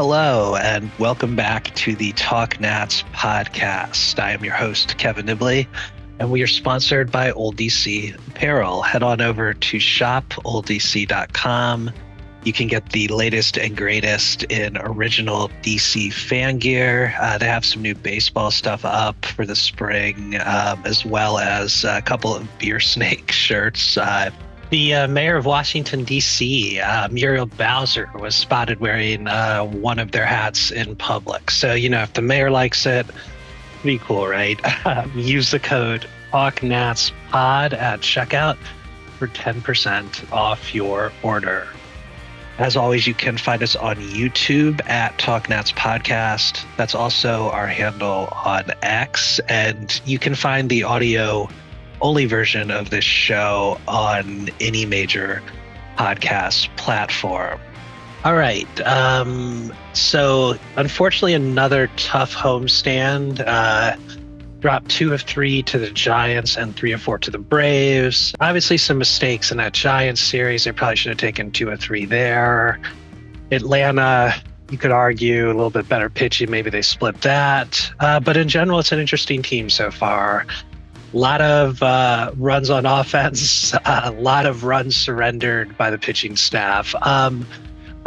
Hello, and welcome back to the Talk Nats podcast. I am your host, Kevin Nibley, and we are sponsored by Old DC Apparel. Head on over to shopoldDC.com. You can get the latest and greatest in original DC fan gear. They have some new baseball stuff up for the spring, as well as a couple of Beer Snake shirts. The mayor of Washington, D.C., Muriel Bowser, was spotted wearing one of their hats in public. So, if the mayor likes it, pretty cool, right? Use the code TalkNatsPod at checkout for 10% off your order. As always, you can find us on YouTube at TalkNats Podcast. That's also our handle on X. And you can find the audio only version of this show on any major podcast platform. All right. So unfortunately, another tough homestand. Dropped 2 of 3 to the Giants and 3 of 4 to the Braves. Obviously, some mistakes in that Giants series. They probably should have taken 2 of 3 there. Atlanta, you could argue, a little bit better pitching. Maybe they split that. But in general, it's an interesting team so far. A lot of runs on offense, a lot of runs surrendered by the pitching staff. I'm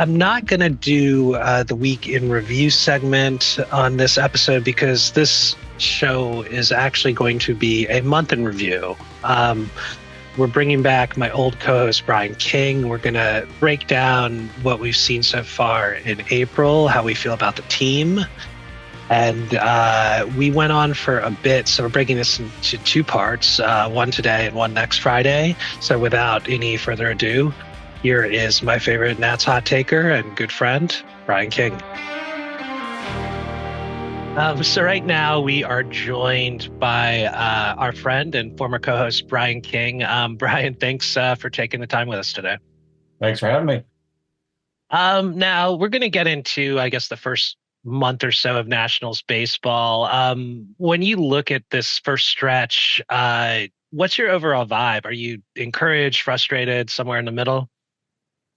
not going to do the week in review segment on this episode because this show is actually going to be a month in review. We're bringing back my old co-host, Bryan King. We're going to break down what we've seen so far in April, how we feel about the team. And we went on for a bit, so we're breaking this into 2 parts, one today and one next Friday. So without any further ado, here is my favorite Nats hot taker and good friend, Bryan King. So right now we are joined by our friend and former co-host, Bryan King. Bryan, thanks for taking the time with us today. Thanks for having me. Now we're going to get into, I guess, the first month or so of Nationals baseball. When you look at this first stretch, what's your overall vibe? Are you encouraged, frustrated, somewhere in the middle?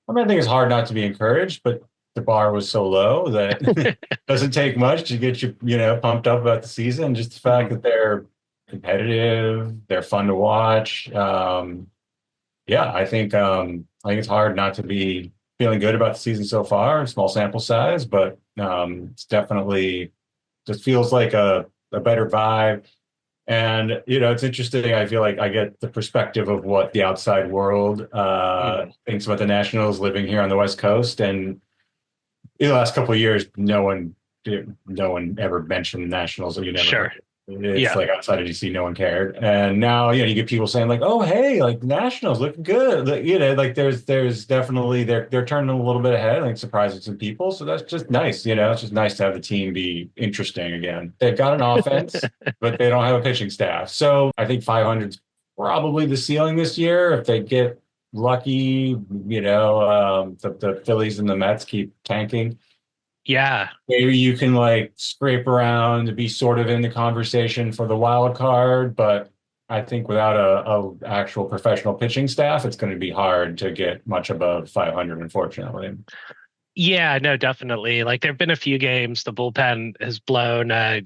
I mean, I think it's hard not to be encouraged, but the bar was so low that it doesn't take much to get you, pumped up about the season. Just the fact that they're competitive, they're fun to watch. I think it's hard not to be feeling good about the season so far. Small sample size, but it's definitely just feels like a better vibe. And, it's interesting. I feel like I get the perspective of what the outside world thinks about the Nationals living here on the West Coast. And in the last couple of years, no one ever mentioned the Nationals. Sure. It's like outside of DC, no one cared. And now, you get people saying like, "Oh, hey, like the Nationals look good." Like there's definitely they're turning a little bit ahead, like surprising some people. So that's just nice. It's just nice to have the team be interesting again. They've got an offense, but they don't have a pitching staff. So I think 500 is probably the ceiling this year. If they get lucky, the Phillies and the Mets keep tanking. Yeah. Maybe you can like scrape around to be sort of in the conversation for the wild card, but I think without a actual professional pitching staff, it's going to be hard to get much above 500, unfortunately. Yeah, no, definitely. Like there've been a few games the bullpen has blown. I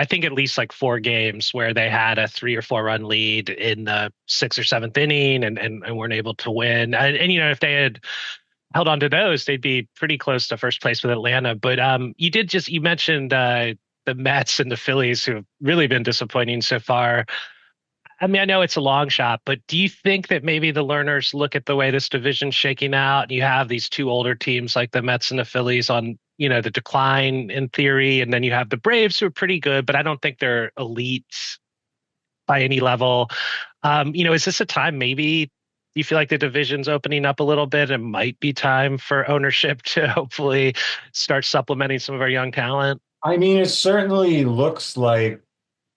think at least like 4 games where they had a 3 or 4 run lead in the 6th or 7th inning and weren't able to win. And if they had held on to those, they'd be pretty close to first place with Atlanta. But you mentioned the Mets and the Phillies, who have really been disappointing so far. I mean, I know it's a long shot, but do you think that maybe the learners look at the way this division's shaking out, and you have these 2 older teams like the Mets and the Phillies on, the decline in theory, and then you have the Braves, who are pretty good, but I don't think they're elite by any level. Is this a time maybe you feel like the division's opening up a little bit and might be time for ownership to hopefully start supplementing some of our young talent? I mean, it certainly looks like,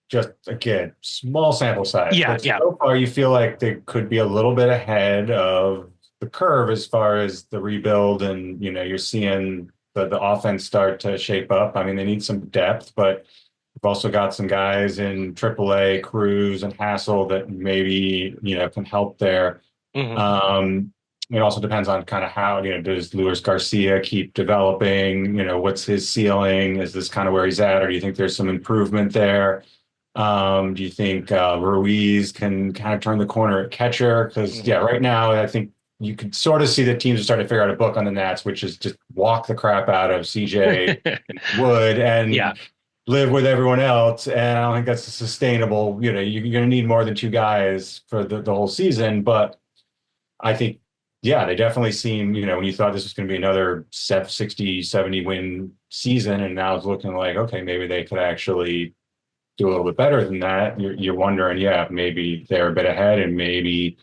just again, small sample size. Yeah, but so far you feel like they could be a little bit ahead of the curve as far as the rebuild, and you're seeing the offense start to shape up. I mean, they need some depth, but we've also got some guys in AAA, Cruz and Hassel, that maybe can help there. Mm-hmm. it also depends on kind of how, does Luis Garcia keep developing? What's his ceiling? Is this kind of where he's at, or do you think there's some improvement there? Do you think Ruiz can kind of turn the corner at catcher? Because yeah, Mhm. right now I think you could sort of see that teams are starting to figure out a book on the Nats, which is just walk the crap out of CJ Wood Yeah. and live with everyone else. And I don't think that's sustainable. You're going to need more than two guys for the whole season. But I think, yeah, they definitely seem, when you thought this was going to be another 60, 70 win season, and now it's looking like, okay, maybe they could actually do a little bit better than that. You're wondering, yeah, maybe they're a bit ahead, and maybe,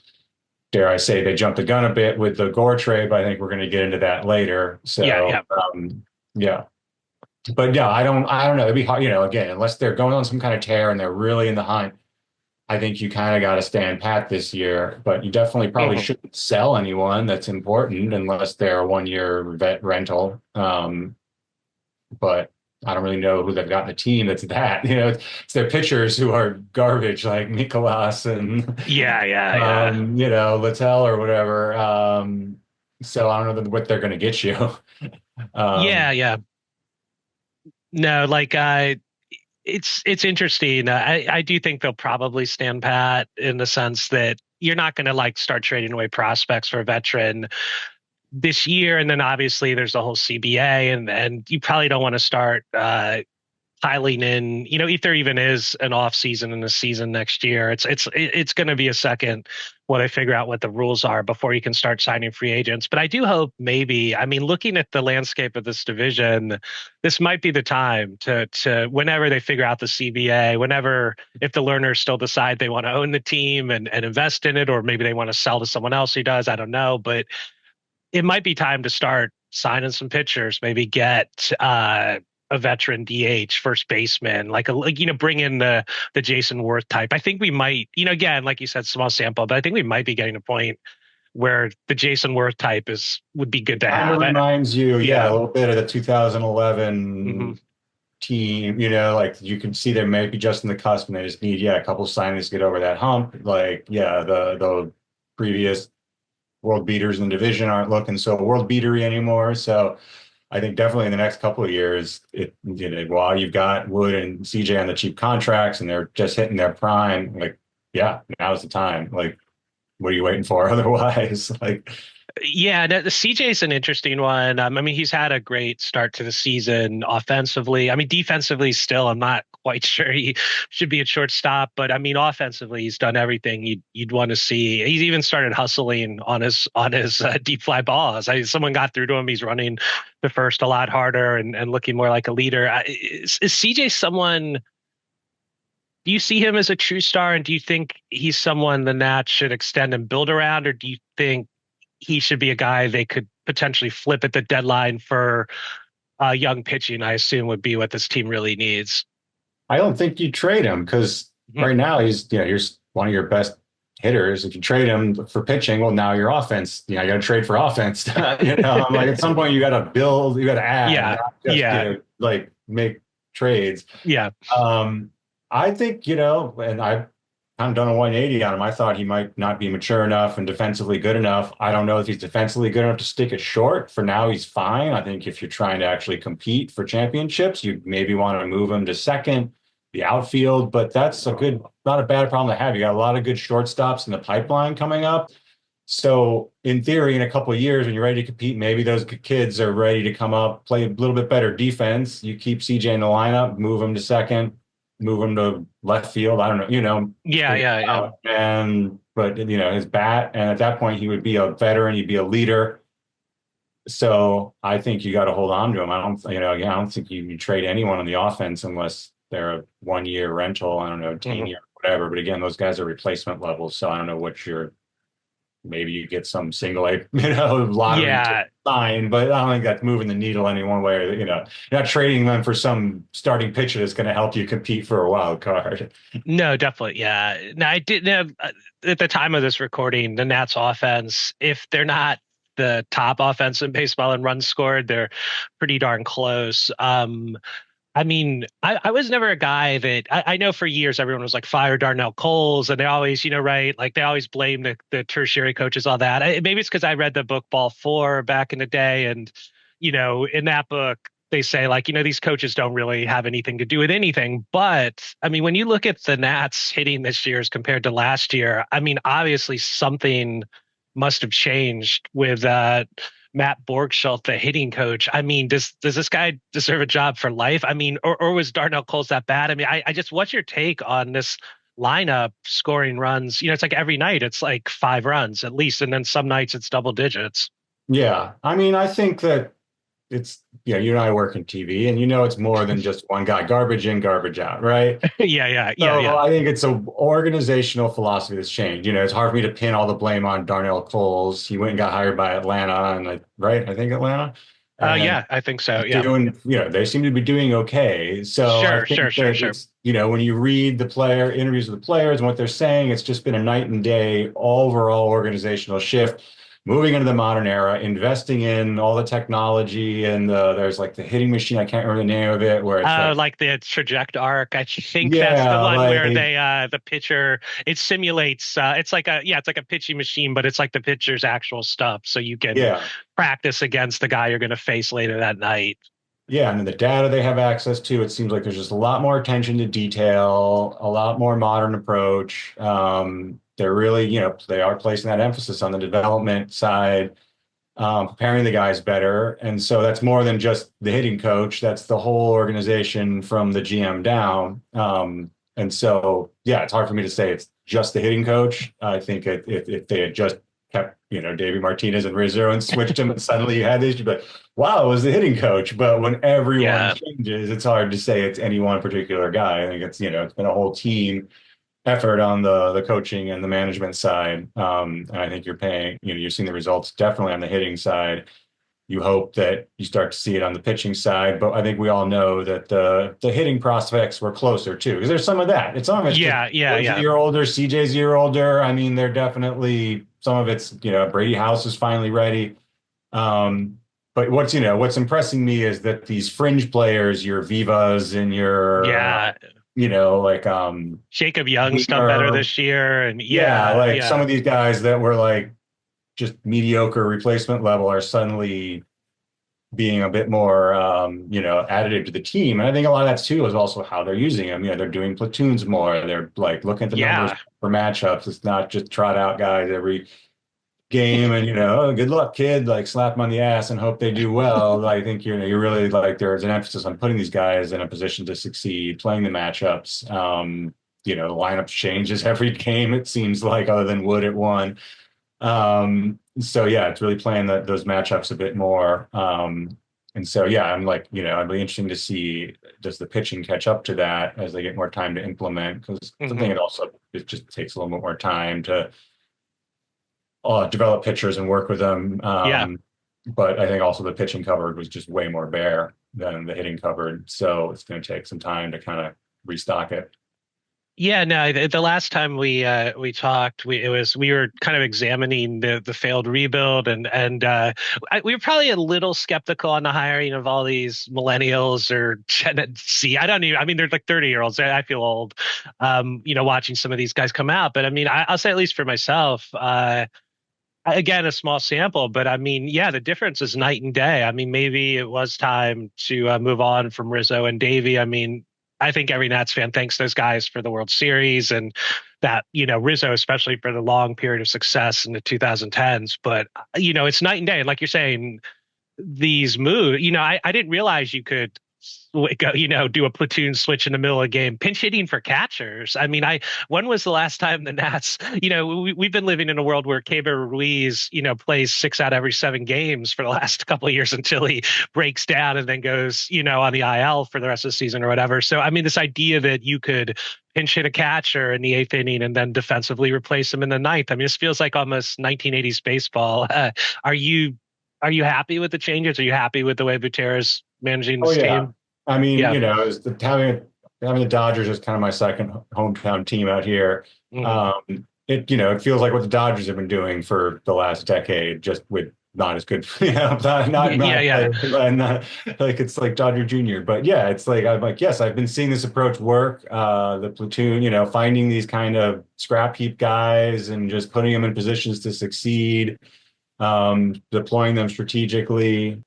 dare I say, they jumped the gun a bit with the Gore trade, but I think we're going to get into that later. Yeah. So, Yeah. yeah. But yeah, I don't know. It'd be hard, again, unless they're going on some kind of tear and they're really in the hunt. I think you kind of got to stand pat this year, but you definitely probably Mhm. shouldn't sell anyone that's important unless they're a 1 year vet rental. But I don't really know who they've got in the team that's that. It's their pitchers who are garbage, like Nicolas and Yeah. Yeah. Yeah. Littell or whatever. So I don't know what they're going to get you. Yeah. Um, Yeah. No, like it's interesting. I do think they'll probably stand pat in the sense that you're not going to like start trading away prospects for a veteran this year, and then obviously there's the whole CBA, and you probably don't want to start piling in. If there even is an off season in the season next year, it's going to be a second while they figure out what the rules are before you can start signing free agents. But I do hope maybe, I mean, looking at the landscape of this division, this might be the time to whenever they figure out the CBA, whenever if the learners still decide they want to own the team and invest in it, or maybe they want to sell to someone else who does, I don't know, but it might be time to start signing some pitchers, maybe get a veteran DH, first baseman, bring in the Jason Worth type. I think we might, again, like you said, small sample, but I think we might be getting a point where the Jason Worth type would be good to Kind of have. reminds you, yeah, a Yeah. little bit of the Hmm. 2011 team, like you can see they may be just in the cusp and they just need, yeah, a couple signings to get over that hump. Like, yeah, the previous world beaters in the division aren't looking so world beatery anymore. So I think definitely in the next couple of years, while you've got Wood and CJ on the cheap contracts and they're just hitting their prime, like, yeah, now's the time. Like, what are you waiting for otherwise? Like, Yeah, the CJ's an interesting one. I mean, he's had a great start to the season offensively. I mean, defensively, still, I'm not quite sure he should be at shortstop, but I mean, offensively, he's done everything you'd want to see. He's even started hustling on his deep fly balls. Someone got through to him. He's running the first a lot harder and looking more like a leader. Is CJ someone? Do you see him as a true star, and do you think he's someone the Nats should extend and build around, or do you think he should be a guy they could potentially flip at the deadline for young pitching? I assume would be what this team really needs. I don't think you trade him because Mhm. right now you're one of your best hitters. If you trade him for pitching, well, now your offense, you got to trade for offense. I'm like at some point you got to build, you got to add, Yeah, not just, yeah, like make trades. yeah. Um, I think, and I've kind of done a 180 on him. I thought he might not be mature enough and defensively good enough. I don't know if he's defensively good enough to stick it short. For now, he's fine. I think if you're trying to actually compete for championships, you maybe want to move him to second, the outfield, but that's not a bad problem to have. You got a lot of good shortstops in the pipeline coming up. So in theory, in a couple of years, when you're ready to compete, maybe those kids are ready to come up, play a little bit better defense. You keep CJ in the lineup, move him to second, move him to left field. I don't know, Yeah, figure yeah, it yeah. out. But his bat, and at that point, he would be a veteran. He'd be a leader. So I think you got to hold on to him. I don't, again, I don't think you trade anyone on the offense unless they're a 1 year rental. I don't know, 10 Mhm. year, whatever. But again, those guys are replacement levels. So I don't know what your maybe you get some single A, lottery to Yeah, sign, but I don't think that's moving the needle any one way. Or, you're not trading them for some starting pitcher that's going to help you compete for a wild card. no, definitely. Yeah. No, I did at the time of this recording, the Nats offense, if they're not the top offense in baseball in runs scored, they're pretty darn close. I mean, I was never a guy that I know for years everyone was like fire Darnell Coles, and they always, right, like they always blame the tertiary coaches, all that. Maybe it's because I read the book Ball Four back in the day, and in that book they say like, these coaches don't really have anything to do with anything. But I mean, when you look at the Nats hitting this year as compared to last year, I mean, obviously something must have changed with Matt Borgschult, the hitting coach. I mean, does this guy deserve a job for life? I mean, or was Darnell Coles that bad? I mean, I just what's your take on this lineup scoring runs? It's like every night it's like 5 runs at least, and then some nights it's double digits. Yeah, I mean, I think that it's you and I work in TV, and it's more than just one guy, garbage in, garbage out, right? Yeah, yeah, yeah, So yeah. I think it's a organizational philosophy that's changed. It's hard for me to pin all the blame on Darnell Coles. He went and got hired by Atlanta, and right, I think Atlanta, and Yeah, I think so. he's Yeah. doing, they seem to be doing okay. So I Sure, sure, think sure, that sure. it's, when you read the player interviews with the players and what they're saying, it's just been a night and day overall organizational shift. Moving into the modern era, investing in all the technology, and there's like the hitting machine. I can't remember the name of it, where it's like, Like the traject arc. I think that's the yeah, one where like the pitcher, it simulates, it's like it's like a pitching machine, but it's like the pitcher's actual stuff. So you can yeah, practice against the guy you're going to face later that night. yeah, and then the data they have access to, it seems like there's just a lot more attention to detail, a lot more modern approach. They're really, they are placing that emphasis on the development side, preparing the guys better. And so that's more than just the hitting coach. That's the whole organization from the GM down. And so, yeah, it's hard for me to say it's just the hitting coach. I think if they had just kept, Davey Martinez and Rizzo and switched him, and suddenly you had this, you'd be like, wow, it was the hitting coach. But when everyone Yeah. changes, it's hard to say it's any one particular guy. I think it's, it's been a whole team effort on the coaching and the management side. And I think you're seeing the results definitely on the hitting side. You hope that you start to see it on the pitching side, but I think we all know that the hitting prospects were closer too, because there's some of that. It's some of it's just Yeah, yeah, Wood's a yeah. year older, CJ's a year older. I mean, they're definitely some of it's, Brady House is finally ready. Um, but what's impressing me is that these fringe players, your Vivas and your Yeah. like Jacob Young's done better Wiener, this year. And yeah, yeah, like some yeah. of these guys that were like just mediocre replacement level are suddenly being a bit more, additive to the team. And I think a lot of that too is also how they're using them. They're doing platoons more. They're like looking at the numbers Yeah. for matchups. It's not just trot out guys every game and oh, good luck, kid. Like slap them on the ass and hope they do well. I think you're really like there's an emphasis on putting these guys in a position to succeed, playing the matchups. The lineup changes every game. It seems like other than Wood at one. So yeah, it's really playing those matchups a bit more. And so yeah, I'm like, it'd be interesting to see does the pitching catch up to that as they get more time to implement because something Hmm. it just takes a little bit more time to develop pitchers and work with them. Yeah. But I think also the pitching cupboard was just way more bare than the hitting cupboard, so it's going to take some time to kind of restock it. Yeah, no, the last time we talked, we were kind of examining the failed rebuild, we were probably a little skeptical on the hiring of all these millennials or Gen Z. I don't even. I mean, they're like 30-year-olds. I feel old, watching some of these guys come out. But I mean, I'll say at least for myself, again, a small sample, but I mean, yeah, the difference is night and day. I mean, maybe it was time to move on from Rizzo and Davey. I mean, I think every Nats fan thanks those guys for the World Series and that, Rizzo, especially for the long period of success in the 2010s. But, it's night and day. Like you're saying, these moves, I didn't realize you could go, do a platoon switch in the middle of a game, pinch hitting for catchers. I mean, when was the last time the Nats, we've been living in a world where Keber Ruiz, plays 6 out of every 7 games for the last couple of years until he breaks down and then goes, on the IL for the rest of the season or whatever. So, I mean, this idea that you could pinch hit a catcher in the 8th inning and then defensively replace him in the ninth. I mean, this feels like almost 1980s baseball. Are you are you happy with the changes? Are you happy with the way Buter's managing Oh this yeah, team? I mean, Yeah. having the Dodgers as kind of my second hometown team out here. Hmm. It feels like what the Dodgers have been doing for the last decade, just with not as good, not Yeah. not like it's like Dodger Jr. But yeah, it's like I'm like, yes, I've been seeing this approach work. The platoon, finding these kind of scrap heap guys and just putting them in positions to succeed, deploying them strategically.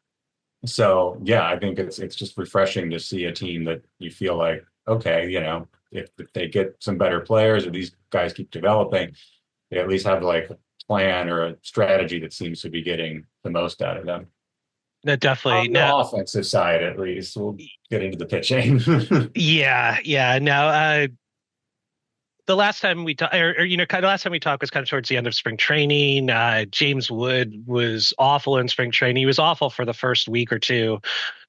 So yeah, I think it's just refreshing to see a team that you feel like, okay, if they get some better players or these guys keep developing, they at least have like a plan or a strategy that seems to be getting the most out of them. No, definitely. On the No, offensive side, at least, we'll get into the pitching. yeah. No, the last time we talked, kind of last time we talked was kind of towards the end of spring training. James Wood was awful in spring training. He was awful for the first week or two,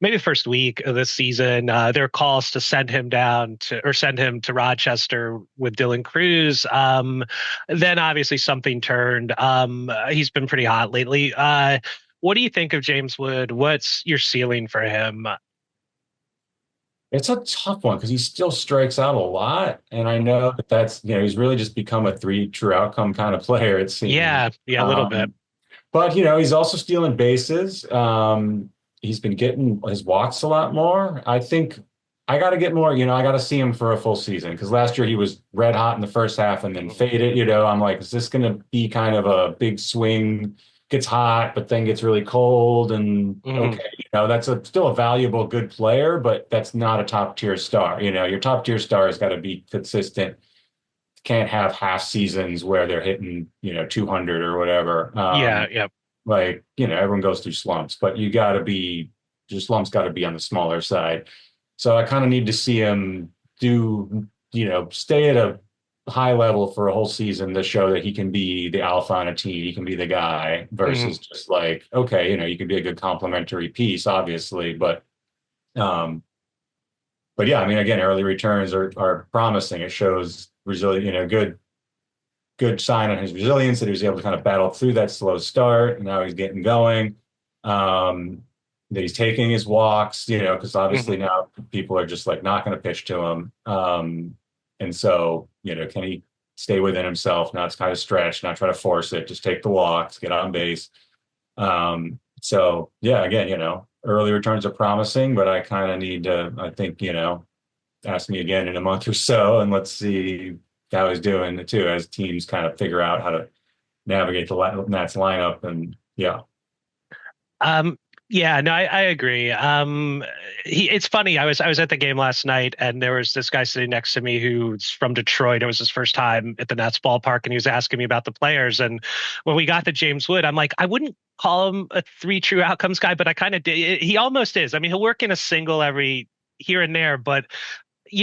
maybe the first week of this season. There are calls to send him down to, or send him to Rochester with Dylan Cruz. Then obviously something turned. He's been pretty hot lately. What do you think of James Wood? What's your ceiling for him? It's a tough one because he still strikes out a lot. And I know that he's really just become a three true outcome kind of player, it seems. Yeah, a little bit. But he's also stealing bases. He's been getting his walks a lot more. I think I got to get more. I got to see him for a full season because last year he was red hot in the first half and then faded. I'm like, is this going to be kind of a big swing? Gets hot, but then gets really cold. And Mhm. okay, that's still a valuable, good player, but that's not a top tier star. Your top tier star has got to be consistent. Can't have half seasons where they're hitting 200 or whatever. Yeah. Like, everyone goes through slumps, but your slumps got to be on the smaller side. So I kind of need to see him stay at a high level for a whole season to show that he can be the alpha on a team. He can be the guy Mhm. versus just like, okay, you can be a good complementary piece, obviously, um, but yeah, I mean, again, early returns are promising. It shows resilient, good sign on his resilience that he was able to kind of battle through that slow start. And now he's getting going. Um, that he's taking his walks, because obviously Mhm. now people are just like not going to pitch to him. And so, can he stay within himself, not kind of stretch, not try to force it, just take the walks, get on base. So yeah, again, early returns are promising, but I kind of need to, I think, ask me again in a month or so, and let's see how he's doing too, as teams kind of figure out how to navigate the Nats lineup. And yeah, Um, yeah, no, I agree. It's funny. I was at the game last night, and there was this guy sitting next to me who's from Detroit. It was his first time at the Nats ballpark, and he was asking me about the players. And when we got to James Wood, I'm like, I wouldn't call him a three true outcomes guy, but I kind of did. He almost is. I mean, he'll work in a single every here and there, but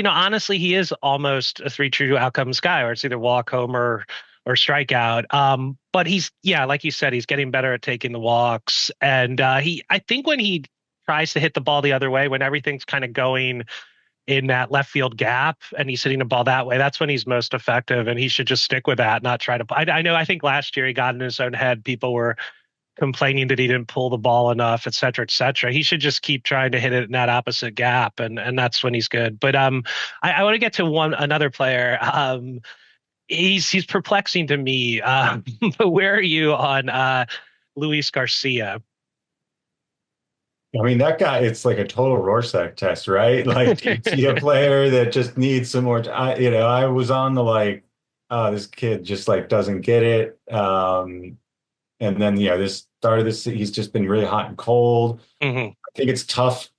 honestly, he is almost a three true outcomes guy, or it's either walk, home, or strikeout. But he's yeah, like you said, he's getting better at taking the walks, and I think when he tries to hit the ball the other way, when everything's kind of going in that left field gap, and he's hitting the ball that way, that's when he's most effective, and he should just stick with that, not try to. I know. I think last year he got in his own head. People were complaining that he didn't pull the ball enough, et cetera, et cetera. He should just keep trying to hit it in that opposite gap, and that's when he's good. But I want to get to another player. He's perplexing to me. But where are you on Luis Garcia? I mean, that guy, it's like a total Rorschach test, right? Like, do you see a player that just needs some more? I was on the like, oh, this kid just like doesn't get it. And then, this start of this, he's just been really hot and cold. Mhm. I think it's tough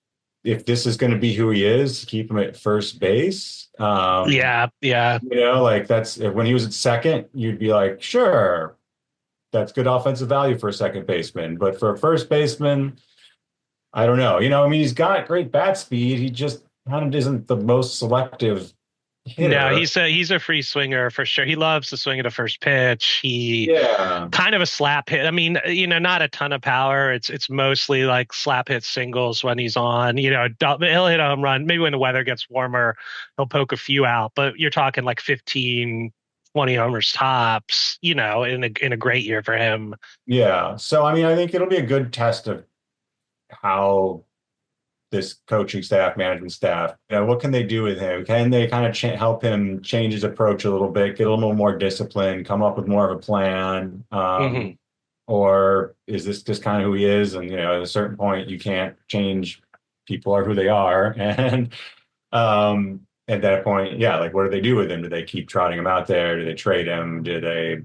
if this is going to be who he is, to keep him at first base. Yeah. Like that's when he was at second, you'd be like, sure, that's good offensive value for a second baseman. But for a first baseman, I don't know. I mean, he's got great bat speed. He just kind of isn't the most selective No, hitter. he's a free swinger for sure. He loves to swing at a first pitch. He Yeah. kind of a slap hit. I mean, not a ton of power. It's mostly like slap hit singles when he's on. He'll hit a home run. Maybe when the weather gets warmer, he'll poke a few out. But you're talking like 15, 20 homers tops. In a great year for him. Yeah. So, I mean, I think it'll be a good test of how this coaching staff, management staff, what can they do with him? Can they kind of help him change his approach a little bit, get a little more discipline, come up with more of a plan? Hmm. or is this just kind of who he is? And at a certain point, you can't change. People are who they are, and at that point, yeah, like what do they do with him? Do they keep trotting him out there? Do they trade him? Do they?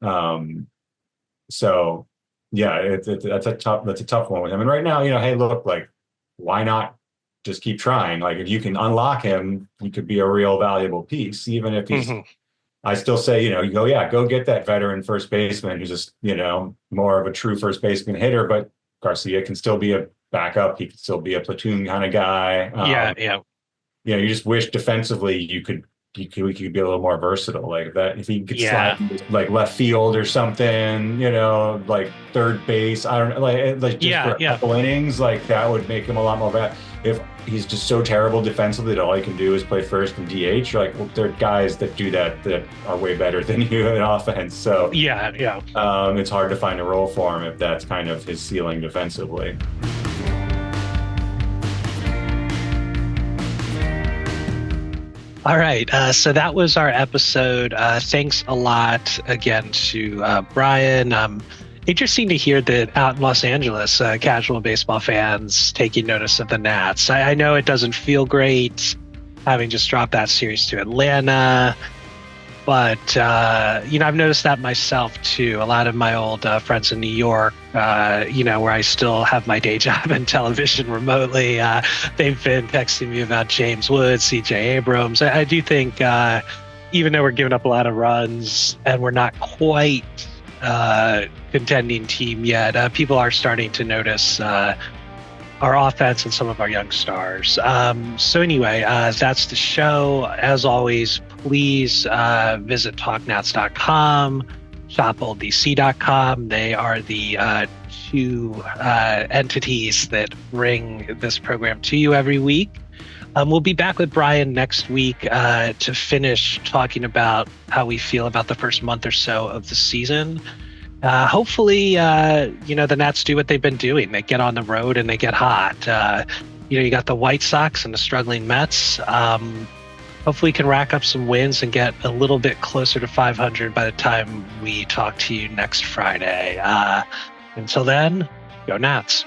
Um, so yeah, that's a tough one with him. And right now, hey, look, like why not just keep trying? Like if you can unlock him, he could be a real valuable piece, even if he's. Mm-hmm. I still say, go get that veteran first baseman who's just, more of a true first baseman hitter, but Garcia can still be a backup. He can still be a platoon kind of guy. Yeah. You just wish defensively we could be a little more versatile, like that. If he could slide like left field or something, like third base. I don't know, like just for a couple innings, like that would make him a lot more bad. If he's just so terrible defensively that all he can do is play first and DH, you're like, well, there are guys that do that are way better than you in offense. So yeah. It's hard to find a role for him if that's kind of his ceiling defensively. All right. So that was our episode. Thanks a lot again to Bryan. Interesting to hear that out in Los Angeles, casual baseball fans taking notice of the Nats. I know it doesn't feel great having just dropped that series to Atlanta, but I've noticed that myself too. A lot of my old friends in New York, where I still have my day job in television remotely, they've been texting me about James Woods, CJ Abrams. I do think even though we're giving up a lot of runs and we're not quite contending team yet, people are starting to notice our offense and some of our young stars. So anyway, that's the show. As always, please visit talknats.com, shopoldc.com. They are the two entities that bring this program to you every week. We'll be back with Bryan next week to finish talking about how we feel about the first month or so of the season. Hopefully, the Nats do what they've been doing. They get on the road and they get hot. You got the White Sox and the struggling Mets. Hopefully, we can rack up some wins and get a little bit closer to 500 by the time we talk to you next Friday. Until then, go Nats.